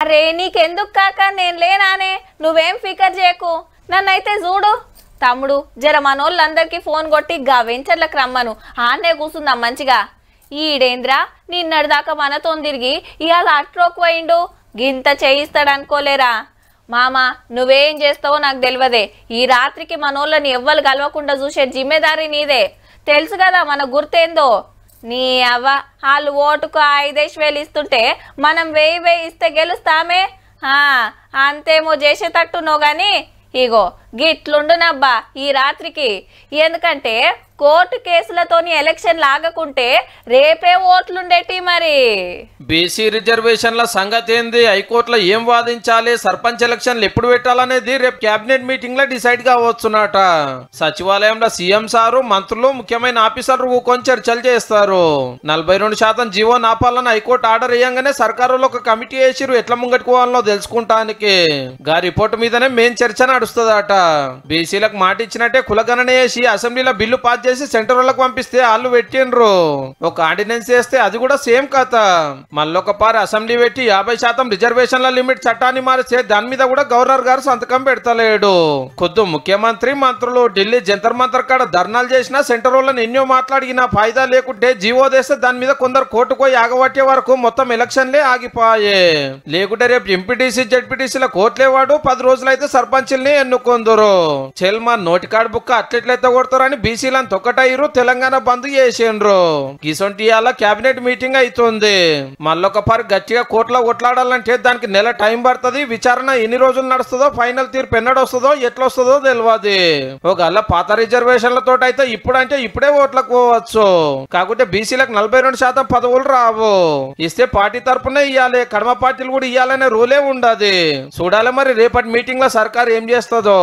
అరే నీకెందుకు కాక నేను లేనానే, నువ్వేం ఫికర్ చేయకు. నన్నైతే చూడు తమ్ముడు, జర మనోళ్ళందరికీ ఫోన్ కొట్టి గా వెంచర్లకు రమ్మను, ఆనే కూసుందాం మంచిగా. ఈడేంద్రా నిన్నటిదాకా మనతో తిరిగి ఇవాళ అట్రోకు పోయిండు, గింత చేయిస్తాడనుకోలేరా. మామ నువ్వేం చేస్తావో నాకు తెలియదే, ఈ రాత్రికి మనోళ్ళని ఎవ్వరు కలవకుండా చూసే జిమ్మేదారి నీదే. తెలుసు కదా మన గుర్తేందో. నీ అవ్వ వాళ్ళు ఓటుకు 5,000 ఇస్తుంటే మనం 1000 ఇస్తే గెలుస్తామే. అంతేమో చేసేటట్టునో గాని ఇగో గిట్లుండునబ్బా ఈ రాత్రికి. ఎందుకంటే కోర్టు కేసులతోని ఎలక్షన్ లాగకుంటే రేపే ఓట్లుండేటి. మరి బీసీ రిజర్వేషన్ల సంగతి ఏంది, హైకోర్టులో ఏం వాదించాలి, సర్పంచ్ ఎలక్షన్లు ఎప్పుడు పెట్టాలనేది రేపు కేబినెట్ మీటింగ్ లో డిసైడ్ కావచ్చునట. సచివాలయంలో సీఎం సారు, మంత్రులు, ముఖ్యమైన ఆఫీసర్లు కూకొని చర్చలు చేస్తారు. 42% జీవో నాపాలని హైకోర్టు ఆర్డర్ వేయంగానే సర్కారులో ఒక కమిటీ వేసిరు ఎట్లా ముంగట్టుకోవాలో తెలుసుకుంటానికి. గా రిపోర్టు మీదనే మెయిన్ చర్చ నడుస్తుందట. బీసీలకు మాట ఇచ్చినట్టే కులగణన చేసి అసెంబ్లీలో బిల్లు పాస్ చేసి సెంటర్ వాళ్ళకి పంపిస్తే వాళ్ళు పెట్టిండ్రు. ఒక ఆర్డినెన్స్ చేస్తే అది కూడా సేమ్ కథ. మళ్ళొక పారి అసెంబ్లీ పెట్టి 50% రిజర్వేషన్ల లిమిట్ చట్టాన్ని మారిస్తే దాని మీద కూడా గవర్నర్ గారు సంతకం పెడతలేడు. ఖుద్దు ముఖ్యమంత్రి, మంత్రులు ఢిల్లీ జంతర్ మంతర్ కాడ ధర్నాలు చేసినా సెంటర్ వాళ్ళని ఎన్నో మాట్లాడినా ఫాయిదా లేకుంటే జీవో తెస్తే దాని మీద కొందరు కోర్టుకు ఆగబట్టే వరకు మొత్తం ఎలక్షన్లే ఆగిపోయే. లేకుంటే రేపు ఎంపీటీసీ జడ్పీటీసీల కోర్టులేవాడు 10 రోజులైతే సర్పంచుల్ని ఎన్నుకొందరు. చెల్మన్ నోటికాడు బుక్క అట్లెట్లయితే కొడతారని బీసీలను తొక్కటైరు, తెలంగాణ బంద్ చేసిండ్రు. గిసొంటి ఇయాల కేబినెట్ మీటింగ్ అవుతుంది. మళ్ళొక పారి గట్టిగా కోర్టులో కొట్లాడాలంటే దానికి నెల టైం పడుతుంది. విచారణ ఎన్ని రోజులు నడుస్తుందో, ఫైనల్ తీర్పు ఎన్నడు వస్తుందో ఎట్లొస్తుందో తెలియదు. ఒకవేళ పాత రిజర్వేషన్లతో అయితే ఇప్పుడే ఓట్లకు పోవచ్చు. కాకుంటే బీసీలకు 42% పదవులు రావు. ఇస్తే పార్టీ తరపునే ఇవ్వాలి, కడమ పార్టీలు కూడా ఇవ్వాలనే రూలే ఉండదు. చూడాలి మరి రేపటి మీటింగ్ లో సర్కారు ఏం చేస్తుందో.